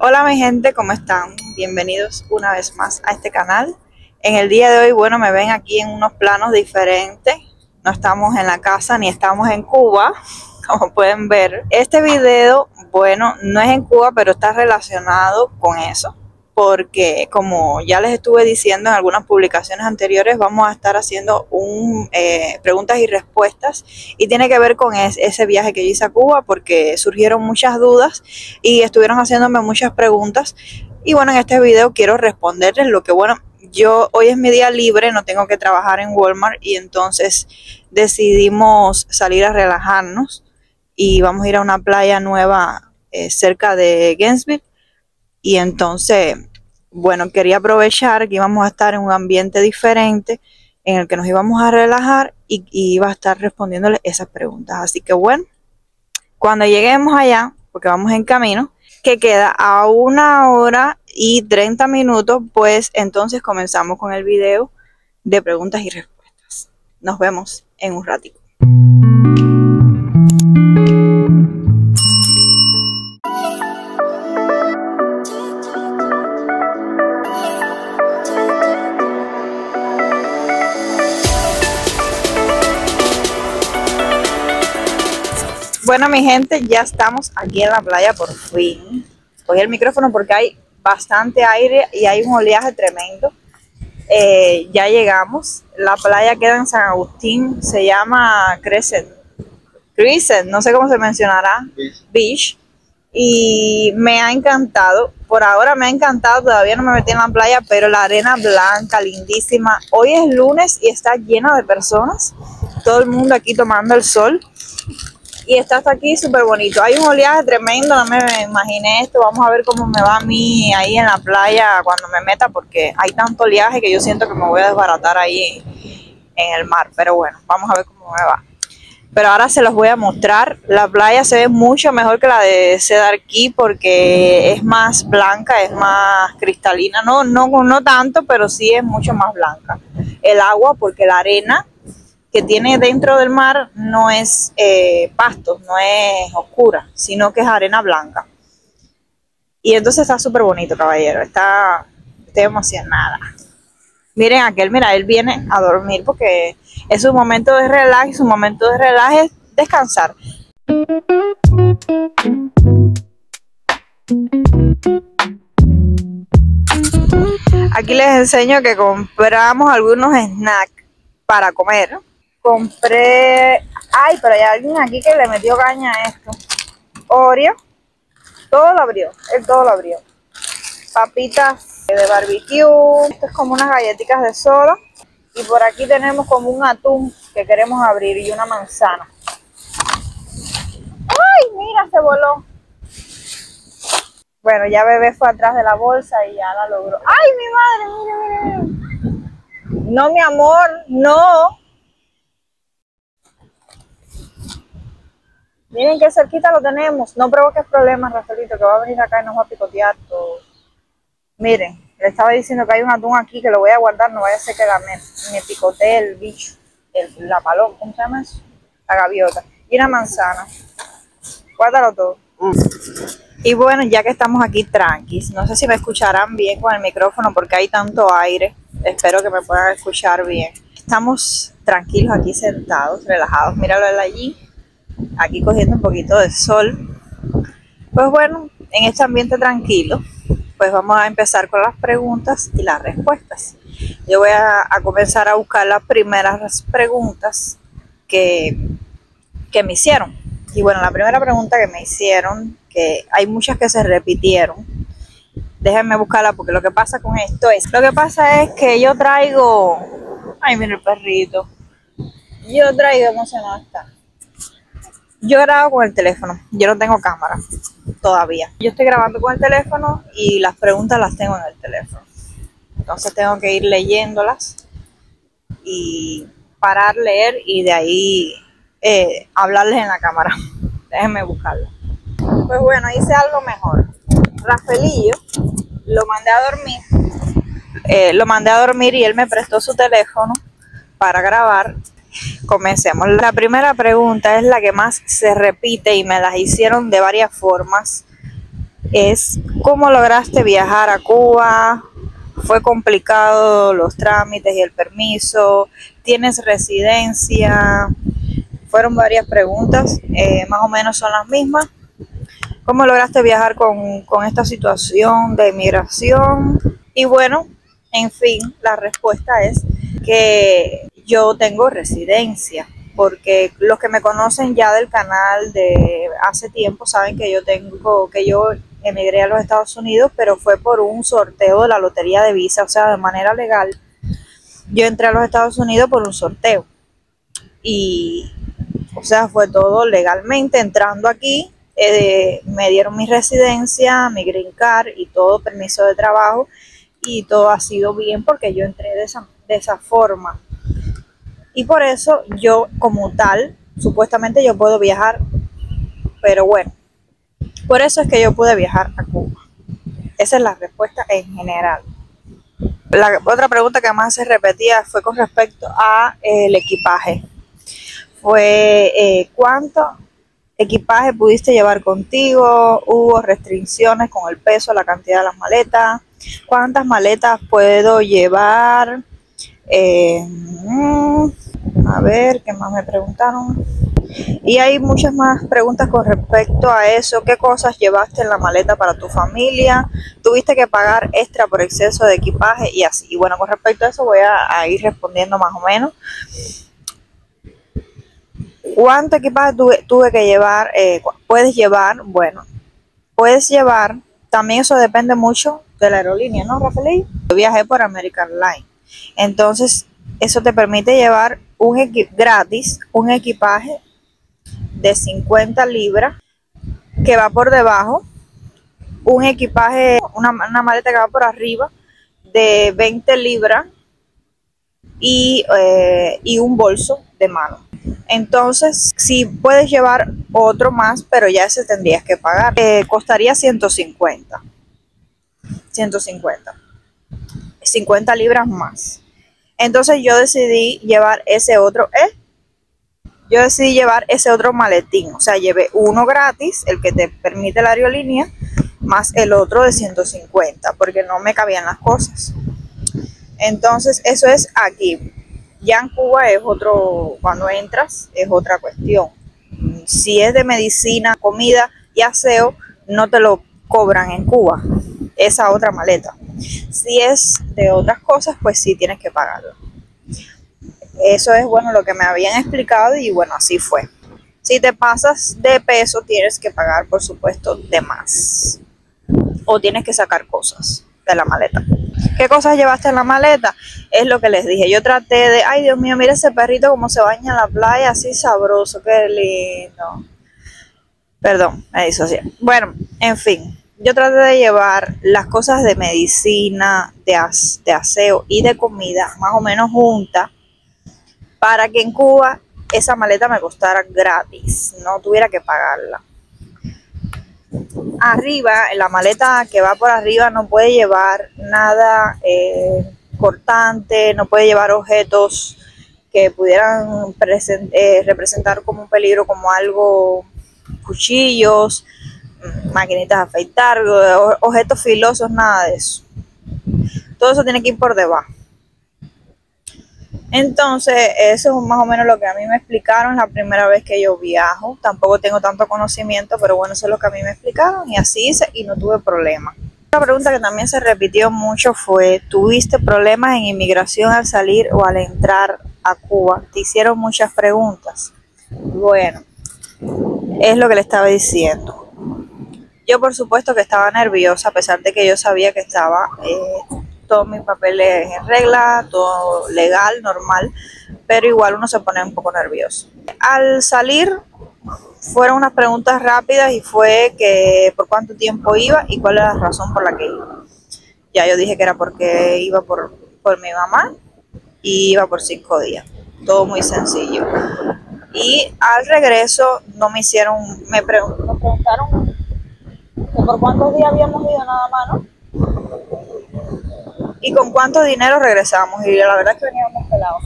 Hola mi gente, ¿cómo están? Bienvenidos una vez más a este canal. En el día de hoy, bueno, me ven aquí en unos planos diferentes. No estamos en la casa ni estamos en Cuba, como pueden ver. Este video, bueno, no es en Cuba, pero está relacionado con eso. Porque como ya les estuve diciendo en algunas publicaciones anteriores, vamos a estar haciendo preguntas y respuestas, y tiene que ver con ese viaje que yo hice a Cuba, porque surgieron muchas dudas y estuvieron haciéndome muchas preguntas, y bueno, en este video quiero responderles lo que, bueno, hoy es mi día libre, no tengo que trabajar en Walmart, y entonces decidimos salir a relajarnos y vamos a ir a una playa nueva cerca de Gainesville. Y entonces, bueno, quería aprovechar que íbamos a estar en un ambiente diferente en el que nos íbamos a relajar y iba a estar respondiéndole esas preguntas. Así que bueno, cuando lleguemos allá, porque vamos en camino, que queda a 1 hora y 30 minutos, pues entonces comenzamos con el video de preguntas y respuestas. Nos vemos en un ratito. Bueno, mi gente, ya estamos aquí en la playa por fin. Cogí el micrófono porque hay bastante aire y hay un oleaje tremendo. Ya llegamos. La playa queda en San Agustín, se llama Crescent, no sé cómo se mencionará, Beach. Y me ha encantado. Por ahora me ha encantado, todavía no me metí en la playa, pero la arena blanca, lindísima. Hoy es lunes y está llena de personas. Todo el mundo aquí tomando el sol. Y está hasta aquí súper bonito. Hay un oleaje tremendo, no me imaginé esto. Vamos a ver cómo me va a mí ahí en la playa cuando me meta, porque hay tanto oleaje que yo siento que me voy a desbaratar ahí en el mar. Pero bueno, vamos a ver cómo me va. Pero ahora se los voy a mostrar. La playa se ve mucho mejor que la de Cedar Key porque es más blanca, es más cristalina. No tanto, pero sí es mucho más blanca. El agua, porque la arena que tiene dentro del mar no es pasto, no es oscura, sino que es arena blanca. Y entonces está súper bonito, caballero. Estoy emocionada. Miren aquel, mira, él viene a dormir porque es su momento de relax, y su momento de relax es descansar. Aquí les enseño que compramos algunos snacks para comer. Compré, ay, pero hay alguien aquí que le metió caña a esto. Oreo, todo lo abrió, él todo lo abrió. Papitas de barbecue, esto es como unas galletitas de soda. Y por aquí tenemos como un atún que queremos abrir y una manzana. ¡Ay, mira, se voló! Bueno, ya bebé fue atrás de la bolsa y ya la logró. ¡Ay, mi madre! Mire. No, mi amor, no. Miren qué cerquita lo tenemos. No provoques problemas, Rafaelito, que va a venir acá y nos va a picotear todo. Miren, le estaba diciendo que hay un atún aquí que lo voy a guardar. No vaya a ser que me picotee el bicho. La paloma, ¿cómo se llama eso? La gaviota. Y una manzana. Guárdalo todo. Y bueno, ya que estamos aquí tranquis, no sé si me escucharán bien con el micrófono porque hay tanto aire. Espero que me puedan escuchar bien. Estamos tranquilos aquí sentados, relajados. Míralo él allí. Aquí cogiendo un poquito de sol. Pues bueno, en este ambiente tranquilo, pues vamos a empezar con las preguntas y las respuestas. Yo voy a comenzar a buscar las primeras preguntas que me hicieron. Y bueno, la primera pregunta que me hicieron, que hay muchas que se repitieron, déjenme buscarla porque lo que pasa con esto es, lo que pasa es que yo traigo, ay mira el perrito, yo traigo, emocionado está. Yo grabo con el teléfono, yo no tengo cámara todavía. Yo estoy grabando con el teléfono y las preguntas las tengo en el teléfono. Entonces tengo que ir leyéndolas y parar, leer y de ahí hablarles en la cámara. Déjenme buscarla. Pues bueno, hice algo mejor. Rafaelillo lo mandé a dormir y él me prestó su teléfono para grabar. Comencemos. La primera pregunta es la que más se repite y me las hicieron de varias formas. es cómo lograste viajar a Cuba. ¿Fue complicado los trámites y el permiso? ¿Tienes residencia? Fueron varias preguntas, más o menos son las mismas. ¿Cómo lograste viajar con esta situación de inmigración? Y bueno, en fin, la respuesta es que yo tengo residencia, porque los que me conocen ya del canal de hace tiempo saben que yo emigré a los Estados Unidos, pero fue por un sorteo de la lotería de visa, o sea, de manera legal. Yo entré a los Estados Unidos por un sorteo y, o sea, fue todo legalmente. Entrando aquí, me dieron mi residencia, mi green card y todo, permiso de trabajo, y todo ha sido bien porque yo entré de esa forma. Y por eso yo como tal, supuestamente yo puedo viajar, pero bueno, por eso es que yo pude viajar a Cuba. Esa es la respuesta en general. La otra pregunta que más se repetía fue con respecto a el equipaje. Fue ¿cuánto equipaje pudiste llevar contigo? ¿Hubo restricciones con el peso, la cantidad de las maletas? ¿Cuántas maletas puedo llevar? A ver, ¿qué más me preguntaron? Y hay muchas más preguntas con respecto a eso. ¿Qué cosas llevaste en la maleta para tu familia? ¿Tuviste que pagar extra por exceso de equipaje? Y así. Y bueno, con respecto a eso voy a ir respondiendo más o menos. ¿Cuánto equipaje tuve que llevar? ¿Puedes llevar? Bueno, puedes llevar. También eso depende mucho de la aerolínea, ¿no, Rafael? Yo viajé por American Airlines. Entonces, eso te permite llevar gratis un equipaje de 50 libras que va por debajo, un equipaje, una maleta que va por arriba de 20 libras y un bolso de mano. Entonces, si puedes llevar otro más, pero ya ese tendrías que pagar. Costaría 150. 50 libras más. Entonces yo decidí llevar ese otro maletín. O sea, llevé uno gratis, el que te permite la aerolínea, más el otro de 150, porque no me cabían las cosas. Entonces, eso es aquí. Ya en Cuba es otro, cuando entras, es otra cuestión. Si es de medicina, comida y aseo, no te lo cobran en Cuba, esa otra maleta. Si es de otras cosas, pues sí tienes que pagarlo. Eso es, bueno, lo que me habían explicado y bueno, así fue. Si te pasas de peso, tienes que pagar, por supuesto, de más. O tienes que sacar cosas de la maleta. ¿Qué cosas llevaste en la maleta? Es lo que les dije. Yo traté de, ay Dios mío, mira ese perrito como se baña en la playa, así sabroso, qué lindo. Perdón, me disocié. Bueno, en fin, yo traté de llevar las cosas de medicina, de aseo y de comida más o menos juntas, para que en Cuba esa maleta me costara gratis, no tuviera que pagarla. Arriba, en la maleta que va por arriba, no puede llevar nada cortante, no puede llevar objetos que pudieran representar como un peligro, como algo, cuchillos, maquinitas de afeitar, objetos filosos, nada de eso. Todo eso tiene que ir por debajo. Entonces, eso es más o menos lo que a mí me explicaron la primera vez que yo viajo. Tampoco tengo tanto conocimiento, pero bueno, eso es lo que a mí me explicaron y así hice y no tuve problema. Otra pregunta que también se repitió mucho fue, ¿tuviste problemas en inmigración al salir o al entrar a Cuba? Te hicieron muchas preguntas. Bueno, es lo que le estaba diciendo. Yo por supuesto que estaba nerviosa, a pesar de que yo sabía que estaba todos mis papeles en regla, todo legal, normal, pero igual uno se pone un poco nervioso. Al salir fueron unas preguntas rápidas y fue que por cuánto tiempo iba y cuál era la razón por la que iba. Ya yo dije que era porque iba por mi mamá y iba por 5 días. Todo muy sencillo. Y al regreso no me hicieron, me preguntaron que por cuántos días habíamos ido nada más, ¿no? Y con cuánto dinero regresamos. Y la verdad es que veníamos pelados.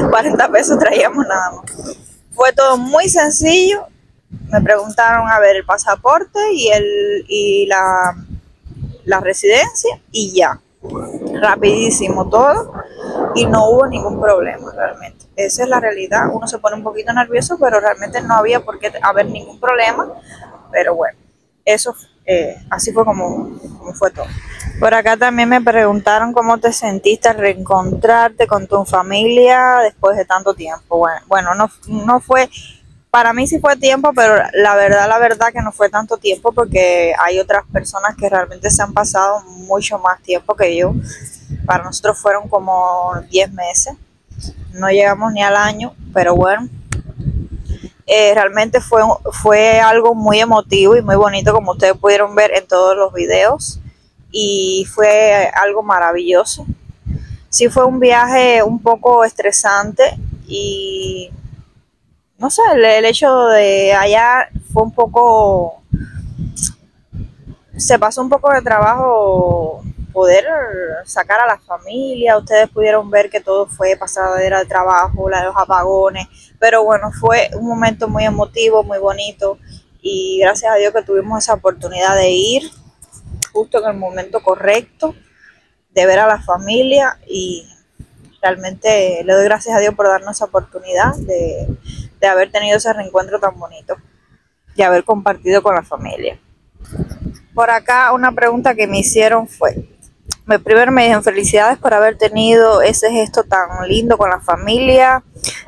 40 pesos traíamos nada más. Fue todo muy sencillo. Me preguntaron a ver el pasaporte y la residencia y ya. Rapidísimo todo y no hubo ningún problema realmente. Esa es la realidad. Uno se pone un poquito nervioso, pero realmente no había por qué haber ningún problema. Pero bueno, eso así fue como fue todo. Por acá también me preguntaron cómo te sentiste al reencontrarte con tu familia después de tanto tiempo. Bueno, no fue, para mí sí fue tiempo, pero la verdad que no fue tanto tiempo porque hay otras personas que realmente se han pasado mucho más tiempo que yo. Para nosotros fueron como 10 meses, no llegamos ni al año, pero bueno. Realmente fue algo muy emotivo y muy bonito, como ustedes pudieron ver en todos los videos, y fue algo maravilloso. Sí fue un viaje un poco estresante y no sé, el hecho de allá fue un poco, se pasó un poco de trabajo poder sacar a la familia. Ustedes pudieron ver que todo fue pasadera de trabajo, los apagones, pero bueno, fue un momento muy emotivo, muy bonito, y gracias a Dios que tuvimos esa oportunidad de ir justo en el momento correcto, de ver a la familia, y realmente le doy gracias a Dios por darnos esa oportunidad de haber tenido ese reencuentro tan bonito, de haber compartido con la familia. Por acá una pregunta que me hicieron fue, primero me dijeron felicidades por haber tenido ese gesto tan lindo con la familia,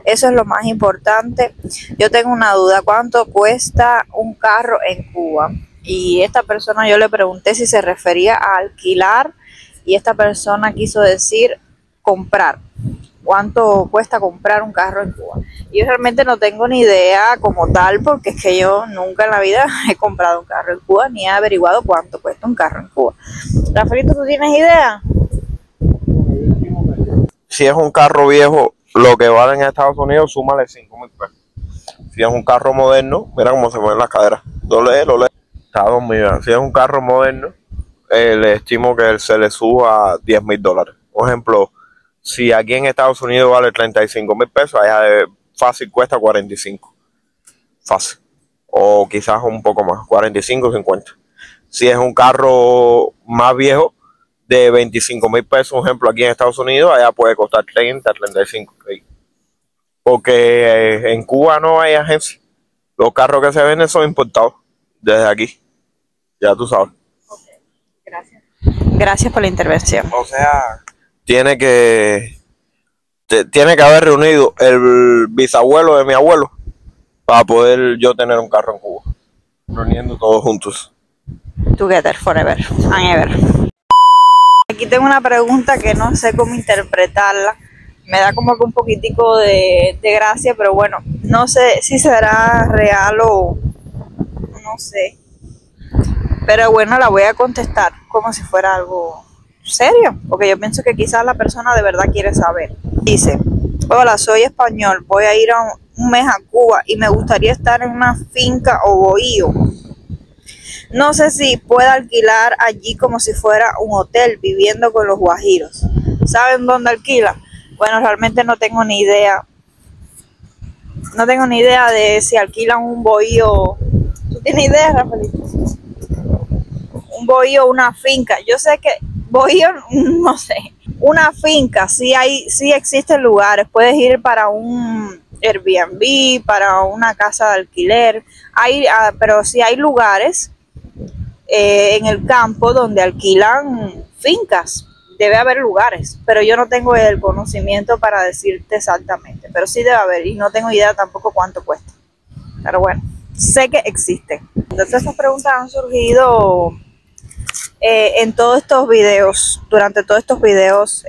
eso es lo más importante. Yo tengo una duda, ¿cuánto cuesta un carro en Cuba? Y esta persona, yo le pregunté si se refería a alquilar, y esta persona quiso decir comprar. ¿Cuánto cuesta comprar un carro en Cuba? Yo realmente no tengo ni idea como tal, porque es que yo nunca en la vida he comprado un carro en Cuba, ni he averiguado cuánto cuesta un carro en Cuba. Rafaelito, ¿tú tienes idea? Si es un carro viejo, lo que vale en Estados Unidos, súmale 5.000 pesos. Si es un carro moderno, mira cómo se mueven las caderas. Lo lee. Está dormido. Si es un carro moderno, le estimo que se le suba $10.000. Por ejemplo, si aquí en Estados Unidos vale 35.000 pesos, allá fácil cuesta 45. Fácil. O quizás un poco más, 45 o 50. Si es un carro más viejo, de 25.000 pesos, por ejemplo, aquí en Estados Unidos, allá puede costar 30, 35. Porque en Cuba no hay agencia. Los carros que se venden son importados desde aquí. Ya tú sabes. Okay. Gracias por la intervención. O sea, tiene que haber reunido el bisabuelo de mi abuelo para poder yo tener un carro en Cuba. Reuniendo todos juntos. Together, forever and ever. Aquí tengo una pregunta que no sé cómo interpretarla. Me da como que un poquitico de gracia, pero bueno, no sé si será real o no sé. Pero bueno, la voy a contestar como si fuera algo serio, porque yo pienso que quizás la persona de verdad quiere saber. Dice, hola, soy español, voy a ir a un mes a Cuba y me gustaría estar en una finca o bohío. No sé si puedo alquilar allí como si fuera un hotel, viviendo con los guajiros. ¿Saben dónde alquila? Bueno, realmente no tengo ni idea. No tengo ni idea de si alquilan un bohío. ¿Tú tienes idea, Rafaelito? Un bohío, una finca. Yo sé que bohío, no sé. Una finca, sí existen lugares. Puedes ir para un Airbnb, para una casa de alquiler. Pero sí hay lugares en el campo donde alquilan fincas. Debe haber lugares, pero yo no tengo el conocimiento para decirte exactamente, pero sí debe haber, y no tengo idea tampoco cuánto cuesta, pero bueno, sé que existe. Entonces estas preguntas han surgido en todos estos videos, durante todos estos videos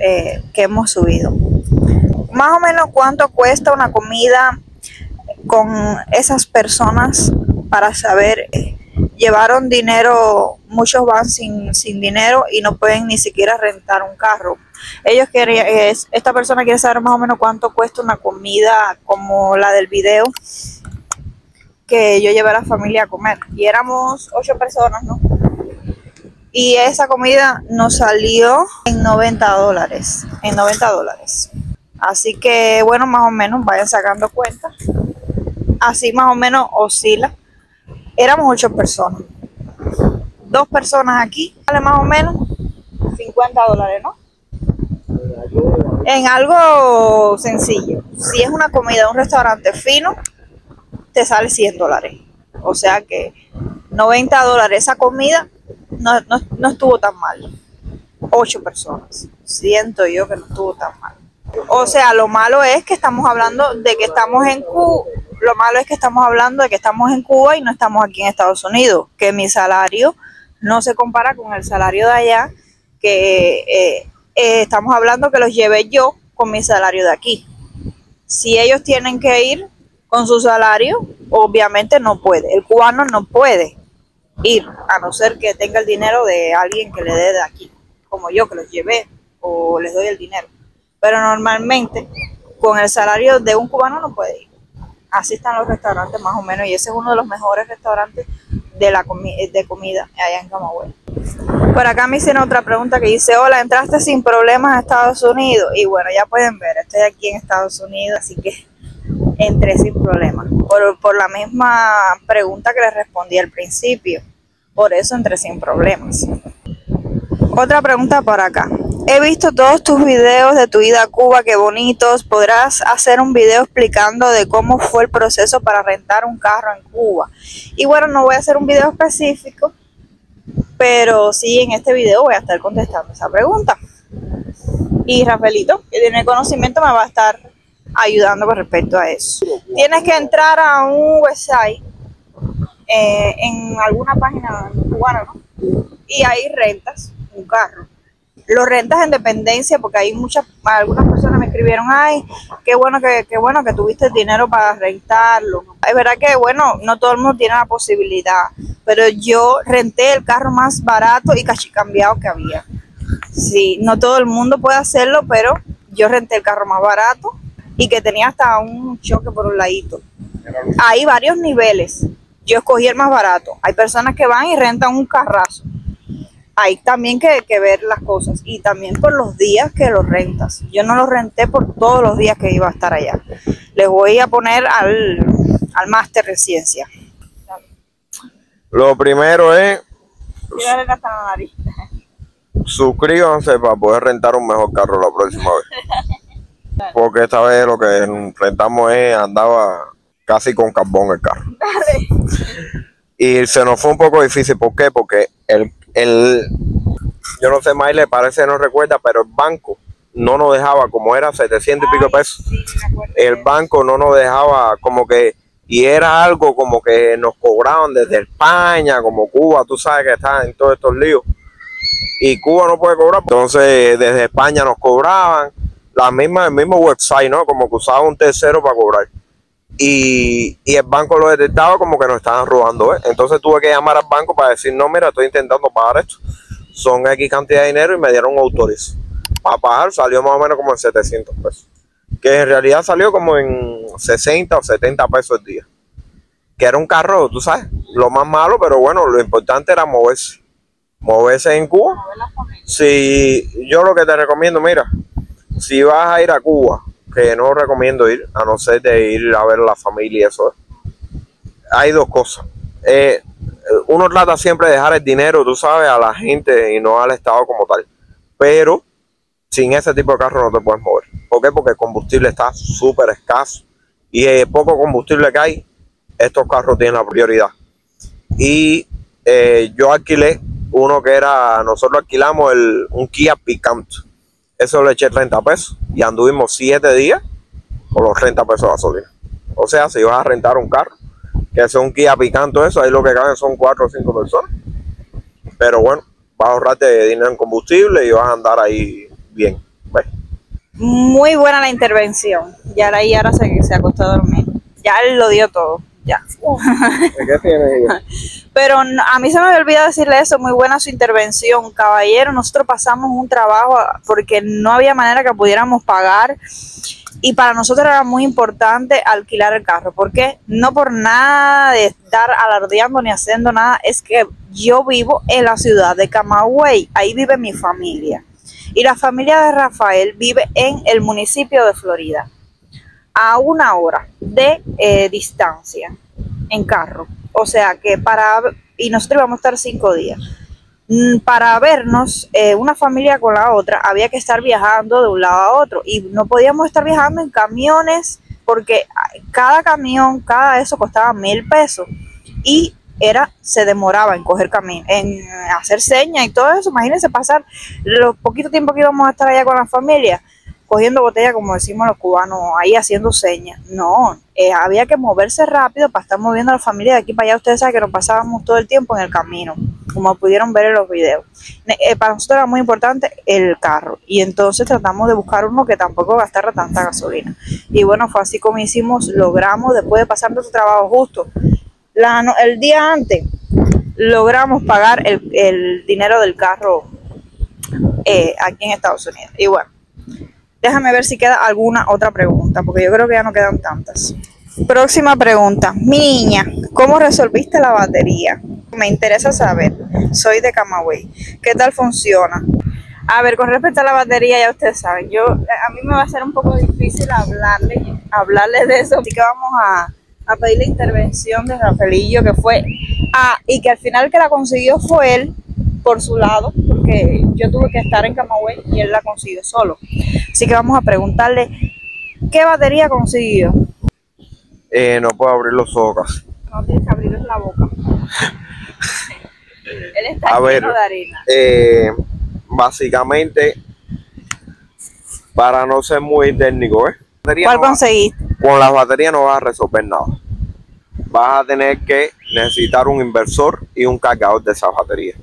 que hemos subido. Más o menos cuánto cuesta una comida con esas personas, para saber. Llevaron dinero, muchos van sin dinero y no pueden ni siquiera rentar un carro. Esta persona quiere saber más o menos cuánto cuesta una comida como la del video que yo llevé a la familia a comer. Y éramos 8 personas, ¿no? Y esa comida nos salió en $90. En $90. Así que bueno, más o menos vayan sacando cuentas. Así más o menos oscila Éramos 8 personas. 2 personas aquí, vale más o menos $50, ¿no? En algo sencillo. Si es una comida de un restaurante fino, te sale $100. O sea que $90 esa comida no estuvo tan mal. 8 personas. Siento yo que no estuvo tan mal. O sea, lo malo es que estamos hablando de que estamos en Cuba. Lo malo es que estamos hablando de que estamos en Cuba y no estamos aquí en Estados Unidos. Que mi salario no se compara con el salario de allá, que estamos hablando que los llevé yo con mi salario de aquí. Si ellos tienen que ir con su salario, obviamente no puede. El cubano no puede ir, a no ser que tenga el dinero de alguien que le dé de aquí, como yo, que los llevé o les doy el dinero. Pero normalmente con el salario de un cubano no puede ir. Así están los restaurantes más o menos, y ese es uno de los mejores restaurantes de comida allá en Camagüey. Por acá me hicieron otra pregunta que dice: hola, ¿entraste sin problemas a Estados Unidos? Y bueno, ya pueden ver, estoy aquí en Estados Unidos, así que entré sin problemas. Por la misma pregunta que les respondí al principio, por eso entré sin problemas. Otra pregunta por acá. He visto todos tus videos de tu ida a Cuba, qué bonitos. ¿Podrás hacer un video explicando de cómo fue el proceso para rentar un carro en Cuba? Y bueno, no voy a hacer un video específico, pero sí en este video voy a estar contestando esa pregunta. Y Rafaelito, que tiene conocimiento, me va a estar ayudando con respecto a eso. Tienes que entrar a un website, en alguna página cubana, ¿no? Y ahí rentas un carro. Lo rentas en dependencia, porque hay algunas personas me escribieron: ay, qué bueno que tuviste dinero para rentarlo. Es verdad que, bueno, no todo el mundo tiene la posibilidad, pero yo renté el carro más barato y cachicambiado que había. Sí, no todo el mundo puede hacerlo, pero yo renté el carro más barato y que tenía hasta un choque por un ladito. Hay varios niveles. Yo escogí el más barato. Hay personas que van y rentan un carrazo. Hay también que ver las cosas, y también por los días que lo rentas. Yo no lo renté por todos los días que iba a estar allá. Les voy a poner al máster en ciencia. Lo primero es: hasta la nariz. suscríbanse para poder rentar un mejor carro la próxima vez. Porque esta vez lo que rentamos andaba casi con carbón el carro. Dale. Y se nos fue un poco difícil. ¿Por qué? Porque yo no sé, Maile, parece que no recuerda, pero el banco no nos dejaba, como era 700 y pico pesos, sí, el banco no nos dejaba, como que, y era algo como que nos cobraban desde España, como Cuba, tú sabes que está en todos estos líos, y Cuba no puede cobrar, entonces desde España nos cobraban, el mismo website, ¿no? Como que usaba un tercero para cobrar. Y el banco lo detectaba como que nos estaban robando, ¿eh? Entonces tuve que llamar al banco para decir: no, mira, estoy intentando pagar esto, son X cantidad de dinero, y me dieron autorizo. Para pagar salió más o menos como en 700 pesos, que en realidad salió como en 60 o 70 pesos el día, que era un carro, tú sabes, lo más malo, pero bueno, lo importante era moverse en Cuba. Si yo lo que te recomiendo, mira, si vas a ir a Cuba, que no recomiendo ir, a no ser de ir a ver a la familia y eso. Hay dos cosas. Uno trata siempre de dejar el dinero, tú sabes, a la gente y no al Estado como tal. Pero sin ese tipo de carro no te puedes mover. ¿Por qué? Porque el combustible está súper escaso. Y el poco combustible que hay, estos carros tienen la prioridad. Y yo alquilé uno que era, nosotros alquilamos un Kia Picanto. Eso le eché 30 pesos y anduvimos 7 días con los 30 pesos de gasolina. O sea, si vas a rentar un carro, que es un Kia Picanto, eso, ahí lo que caben son 4 o 5 personas. Pero bueno, vas a ahorrarte dinero en combustible y vas a andar ahí bien. ¿Ves? Muy buena la intervención. Y ahora se acostó a dormir. Ya él lo dio todo. Ya. ¿Qué tiene? Pero a mí se me había olvidado decirle eso. Muy buena su intervención, caballero. Nosotros pasamos un trabajo porque no había manera que pudiéramos pagar, y para nosotros era muy importante alquilar el carro. Porque no por nada de estar alardeando ni haciendo nada, es que yo vivo en la ciudad de Camagüey. Ahí vive mi familia, y la familia de Rafael vive en el municipio de Florida, a 1 hora de distancia en carro. o sea que y nosotros íbamos a estar 5 días. Para vernos una familia con la otra había que estar viajando de un lado a otro y no podíamos estar viajando en camiones porque cada camión, cada eso costaba 1,000 pesos y se demoraba en coger camino, en hacer señas y todo eso. Imagínense pasar los poquito tiempo que íbamos a estar allá con la familia, cogiendo botella, como decimos los cubanos, ahí haciendo señas. No, había que moverse rápido para estar moviendo a la familia de aquí para allá. Ustedes saben que nos pasábamos todo el tiempo en el camino, como pudieron ver en los videos. Para nosotros era muy importante el carro y entonces tratamos de buscar uno que tampoco gastara tanta gasolina. Y bueno, fue así como hicimos, logramos, después de pasar nuestro trabajo justo, el día antes, logramos pagar el dinero del carro aquí en Estados Unidos. Y bueno, déjame ver si queda alguna otra pregunta, porque yo creo que ya no quedan tantas. Próxima pregunta. Mi niña, ¿cómo resolviste la batería? Me interesa saber. Soy de Camagüey. ¿Qué tal funciona? A ver, con respecto a la batería, ya ustedes saben, a mí me va a ser un poco difícil hablarles de eso, así que vamos a pedir la intervención de Rafaelillo, que fue, y que al final que la consiguió fue él, por su lado, porque yo tuve que estar en Camagüey y él la consiguió solo. Así que vamos a preguntarle, ¿qué batería consiguió? No puedo abrir los ojos. No tienes que abrir la boca. Él está lleno de harina. Básicamente, para no ser muy técnico, ¿Cuál conseguiste? Con las baterías no vas a resolver nada. Vas a tener que necesitar un inversor y un cargador de esas baterías.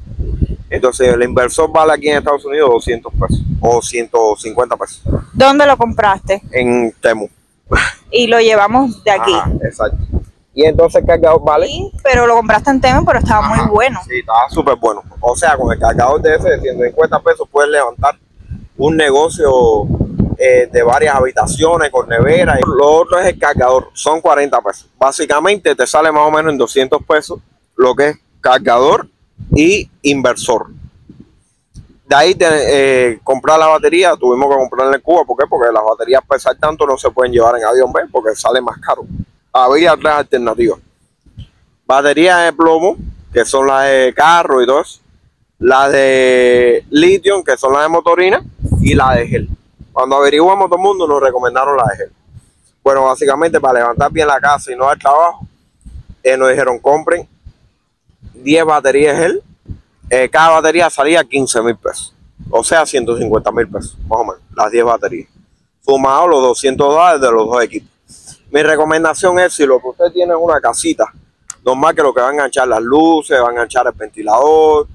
Entonces el inversor vale aquí en Estados Unidos 200 pesos o 150 pesos. ¿Dónde lo compraste? En Temu. Y lo llevamos de aquí. Ajá, exacto. Y entonces el cargador vale. Sí, pero lo compraste en Temu, pero estaba muy bueno. Sí, estaba súper bueno. O sea, con el cargador de ese de 150 pesos puedes levantar un negocio de varias habitaciones con nevera. Lo otro es el cargador, son 40 pesos. Básicamente te sale más o menos en 200 pesos lo que es cargador y inversor. De ahí comprar la batería, tuvimos que comprarla en Cuba. ¿Por qué? Porque las baterías pesar tanto no se pueden llevar en avión, ¿ves? Porque sale más caro. Había 3 alternativas. Baterías de plomo, que son las de carro y todo eso. Las de litio, que son las de motorina. Y la de gel. Cuando averiguamos todo el mundo nos recomendaron la de gel. Bueno, básicamente para levantar bien la casa y no dar trabajo, nos dijeron compren 10 baterías de gel. Cada batería salía 15,000 pesos. O sea, 150,000 pesos, más o menos, las 10 baterías. Sumado los $200 de los 2 equipos. Mi recomendación es, si lo que usted tiene es una casita, normal que lo que va a enganchar las luces, va a enganchar el ventilador,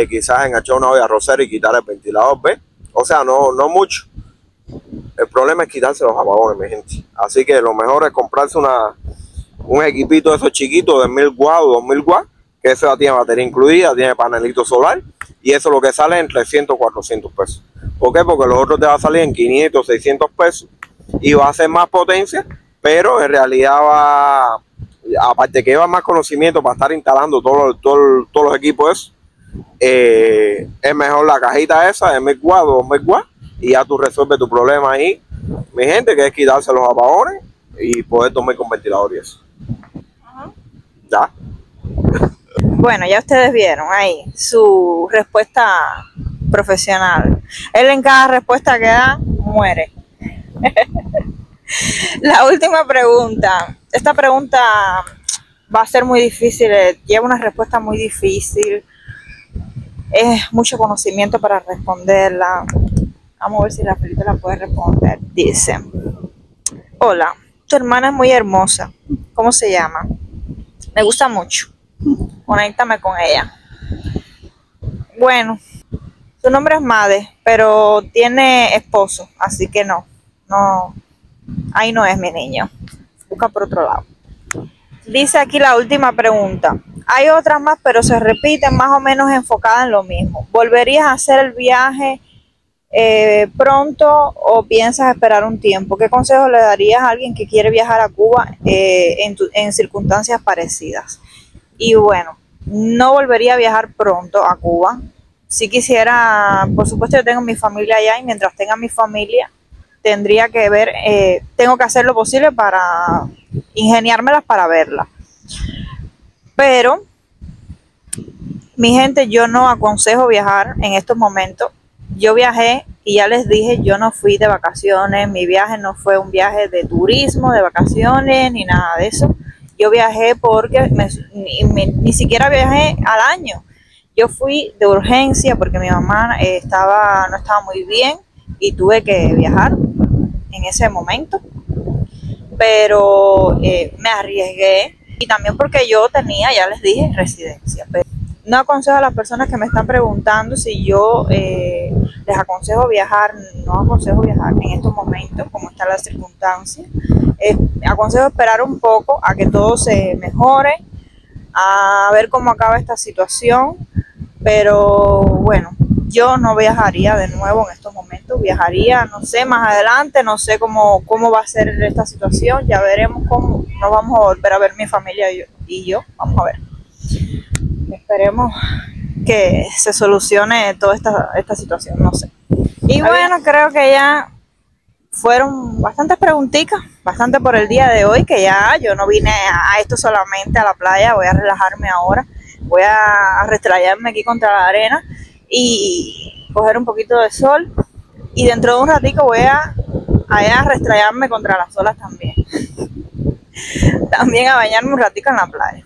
quizás enganchar una olla arrocera y quitar el ventilador, ¿ves? O sea, no mucho. El problema es quitarse los apagones, mi gente. Así que lo mejor es comprarse un equipito de esos chiquitos de 1,000 watts o 2,000 watts, que eso ya tiene batería incluida, tiene panelito solar, y eso es lo que sale en 300 o 400 pesos. ¿Por qué? Porque los otros te va a salir en 500 600 pesos y va a ser más potencia, pero en realidad aparte que lleva más conocimiento para estar instalando todos los equipos, es mejor la cajita esa de 1,000 watts o 2,000 watts y ya tú resuelves tu problema ahí, mi gente, que es quitarse los apagones y poder dormir con ventilador y eso. ¿Ya? Bueno, ya ustedes vieron ahí su respuesta profesional. Él en cada respuesta que da, muere. La última pregunta. Esta pregunta va a ser muy difícil, lleva una respuesta muy difícil. Es mucho conocimiento para responderla. Vamos a ver si Rafaelito la puede responder. Dice: hola, tu hermana es muy hermosa. ¿Cómo se llama? Me gusta mucho. Conéctame con ella. Bueno, su nombre es Made, pero tiene esposo, así que no, ahí no es mi niño. Busca por otro lado. Dice aquí la última pregunta. Hay otras más, pero se repiten más o menos enfocadas en lo mismo. ¿Volverías a hacer el viaje pronto o piensas esperar un tiempo? ¿Qué consejo le darías a alguien que quiere viajar a Cuba en circunstancias parecidas? Y bueno, no volvería a viajar pronto a Cuba. Si quisiera, por supuesto yo tengo mi familia allá y mientras tenga mi familia tendría que ver, tengo que hacer lo posible para ingeniármelas para verla. Pero, mi gente, yo no aconsejo viajar en estos momentos. Yo viajé y ya les dije, yo no fui de vacaciones, mi viaje no fue un viaje de turismo, de vacaciones, ni nada de eso. Yo viajé porque ni siquiera viajé al año. Yo fui de urgencia porque mi mamá no estaba muy bien y tuve que viajar en ese momento. Pero me arriesgué y también porque yo tenía, ya les dije, residencia. Pero no aconsejo a las personas que me están preguntando si yo les aconsejo viajar. No aconsejo viajar en estos momentos, como están las circunstancias. Aconsejo esperar un poco a que todo se mejore, a ver cómo acaba esta situación. Pero bueno, yo no viajaría de nuevo en estos momentos. Viajaría, no sé, más adelante, no sé cómo va a ser esta situación. Ya veremos cómo nos vamos a volver a ver mi familia y yo. Vamos a ver. Esperemos que se solucione toda esta situación, no sé. Y bueno, creo que ya fueron bastantes preguntitas, bastante por el día de hoy, que ya yo no vine a esto solamente a la playa, voy a relajarme ahora, voy a retrayarme aquí contra la arena y coger un poquito de sol, y dentro de un ratico voy a retrayarme contra las olas también, también a bañarme un ratico en la playa.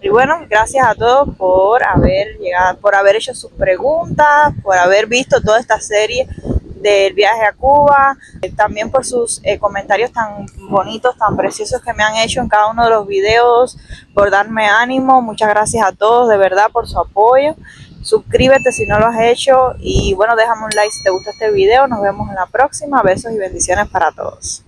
Y bueno, gracias a todos por haber llegado, por haber hecho sus preguntas, por haber visto toda esta serie del viaje a Cuba, también por sus comentarios tan bonitos, tan preciosos que me han hecho en cada uno de los videos, por darme ánimo. Muchas gracias a todos, de verdad, por su apoyo. Suscríbete si no lo has hecho y bueno, déjame un like si te gusta este video. Nos vemos en la próxima. Besos y bendiciones para todos.